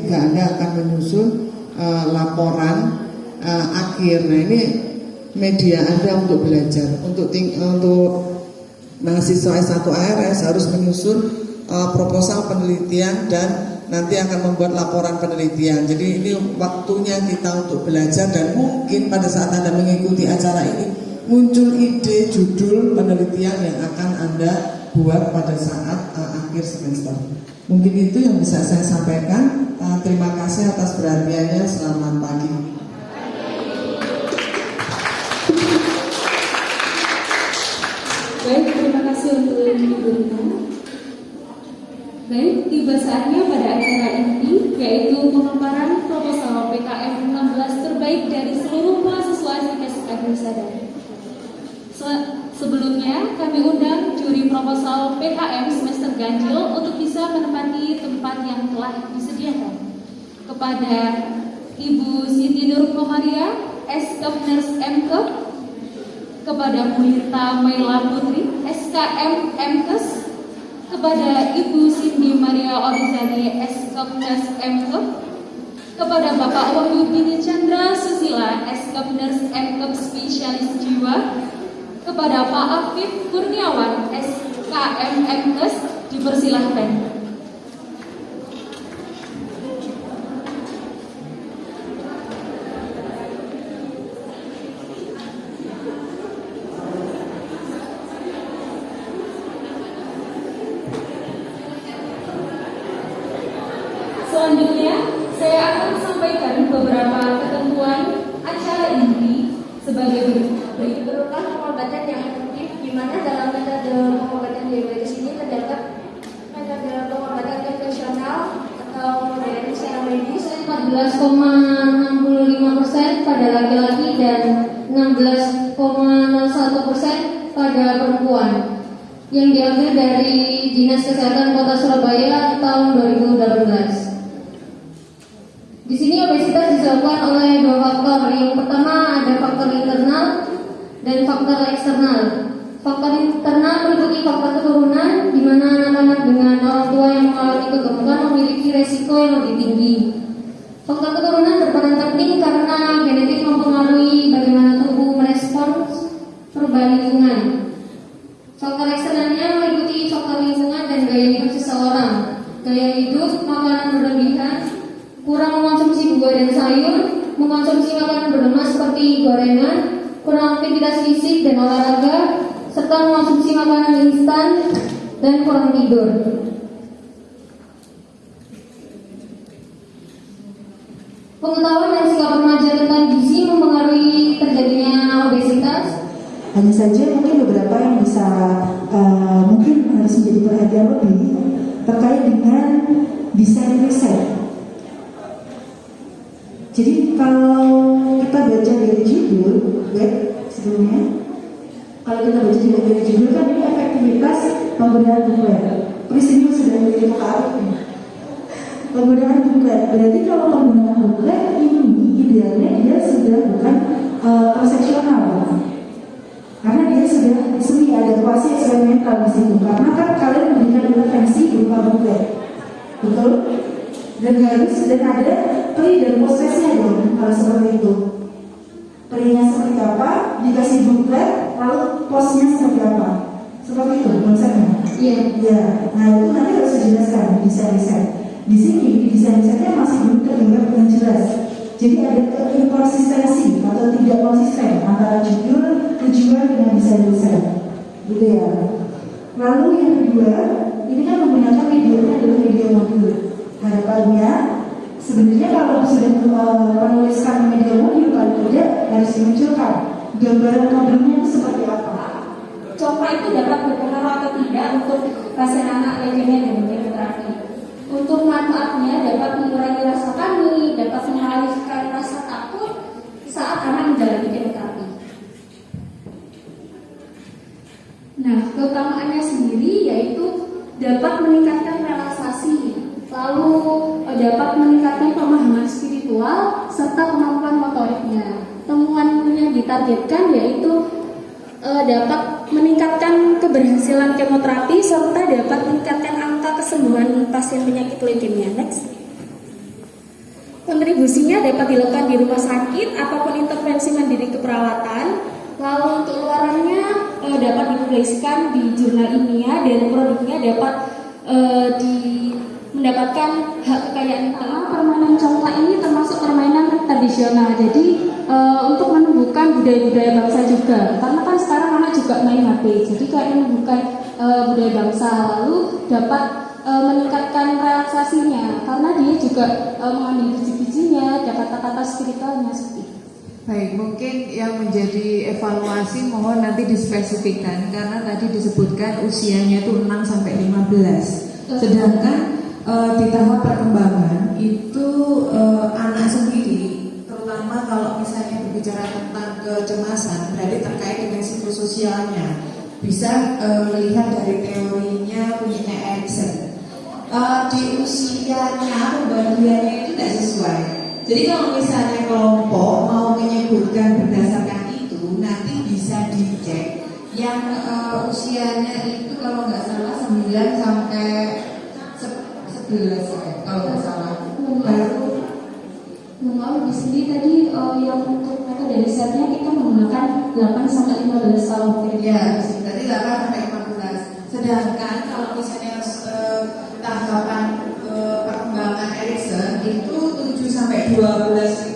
Anda akan menyusun laporan akhir. Nah, ini media Anda untuk belajar. Untuk mahasiswa S1 ARS harus menyusun proposal penelitian dan nanti akan membuat laporan penelitian. Jadi ini waktunya kita untuk belajar, dan mungkin pada saat Anda mengikuti acara ini muncul ide judul penelitian yang akan Anda buat pada saat akhir semester. Mungkin itu yang bisa saya sampaikan. Terima kasih atas perhatiannya. Selamat pagi. Baik, terima kasih untuk Ibu Rina. Baik, tiba saatnya pada acara inti, yaitu pemaparan proposal PKM 16 terbaik dari seluruh mahasiswa STKS Agrosadar. Sebelumnya, kami undang juri proposal PKM semester ganjil untuk bisa menempati tempat yang telah disediakan. Kepada Ibu Siti Nur Komaria, SKM Nurse MKep, kepada Mulita Maila Putri, SKM MKes, kepada Ibu Cindy Maria Orizali, SKM Nurse MKep, kepada Bapak Wahyu Bini Chandra Susila, SKM Nurse MKep Spesialis Jiwa, kepada Pak Afif Kurniawan, SKM MKes, dipersilahkan. Selanjutnya, saya akan sampaikan beberapa ketentuan acara inti sebagai berikut. Berupa pengobatan yang efektif, di mana dalam metode pengobatan diabetes ini terdapat metode pengobatan konvensional atau modern secara medis 14,65% pada laki-laki dan 16,01% pada perempuan, yang diambil dari Dinas Kesehatan Kota Surabaya tahun 2018. Di sini obesitas disebabkan oleh dua faktor. Yang pertama ada faktor internal dan faktor eksternal. Faktor internal meliputi faktor keturunan, di mana anak-anak dengan orang tua yang mengalami kegemukan memiliki resiko yang lebih tinggi. Faktor keturunan berperan penting karena genetik mempengaruhi bagaimana tubuh merespons perubahan lingkungan. Faktor eksternalnya meliputi faktor lingkungan dan gaya hidup seseorang. Gaya hidup, makanan berlebihan, kurang mengonsumsi buah dan sayur, mengonsumsi makanan berlemak seperti gorengan, kurang aktivitas fisik dan olahraga, serta mengonsumsi makanan instan dan kurang tidur. Pengetahuan dan sikap remaja tentang gizi mempengaruhi terjadinya obesitas. Hanya saja mungkin beberapa yang bisa mungkin harus menjadi perhatian lebih terkait dengan desain riset. Jadi kalau kita baca dari judul web sebelumnya, kalau kita baca dari judul kan ini efektivitas penggunaan buklet. Peristiwa sudah menjadi muka penggunaan buklet. Berarti kalau penggunaan buklet ini idealnya dia sudah bukan persepsional, karena dia sudah semi adekuasi eksperimental di situ. Karena kan kalian memberikan intervensi berupa buklet, betul? Dan harus ada pre dan prosesnya dong. Kalau seperti itu, pre-nya seperti apa, dikasih buklet, lalu postnya seperti apa, seperti itu konsepnya. Iya. Ya, nah itu nanti harus dijelaskan di desain. Di sini di desain-desainnya masih belum tergambar dengan jelas. Jadi ada inkonsistensi atau tidak konsisten antara judul, tujuan dengan desain-desain, gitu ya. Lalu yang kedua, ini kan menggunakan videonya adalah video modul. Harapannya sebenarnya kalau sudah menuliskan media modul, kalau tidak harus dimunculkan gambaran modelnya itu seperti apa. Coba itu dapat berpengaruh atau tidak untuk pasien anak leukemia dan kemoterapi. Untuk manfaatnya dapat mengurangi rasa panik, dapat mengalihkan rasa takut saat anak menjalani kemoterapi. Nah, keutamaannya sendiri yaitu dapat meningkatkan relaksasi, lalu dapat meningkatkan pemahaman spiritual serta kemampuan motoriknya. Temuannya ditargetkan yaitu dapat meningkatkan keberhasilan kemoterapi serta dapat meningkatkan angka kesembuhan pasien penyakit leukemia. Next. Kontribusinya dapat dilakukan di rumah sakit ataupun intervensi mandiri keperawatan. Lalu untuk luarannya dapat dipublikasikan di jurnal ilmiah dan produknya dapat mendapatkan hak kekayaan intelektual. Permainan congklak ini termasuk permainan tradisional. Jadi untuk menumbuhkan budaya-budaya bangsa juga. Karena kan sekarang anak juga main HP. Jadi kayak menumbuhkan budaya bangsa, lalu dapat meningkatkan relaksasinya karena dia juga mengambil biji-bijinya, dapat kata-kata spiritualnya seperti itu. Baik, mungkin yang menjadi evaluasi mohon nanti dispesifikkan karena tadi disebutkan usianya itu 6 sampai 15. Sedangkan di tahap perkembangan itu anak sendiri, terutama kalau misalnya berbicara tentang kecemasan, berarti terkait dengan psikososialnya. Bisa melihat dari teorinya punya Erikson. Di usianya pembagiannya itu tidak sesuai. Jadi kalau misalnya kelompok mau menyebutkan berdasarkan itu, nanti bisa dicek yang usianya itu kalau nggak salah 9 sampai 11 kalau nggak salah. Baru di sini tadi yang untuk metode risetnya kita menggunakan 8 sampai 15 tahun. Ya, tadi 8 sampai 15. Sedangkan kalau misalnya tahapan perkembangan Erikson itu 7 sampai 12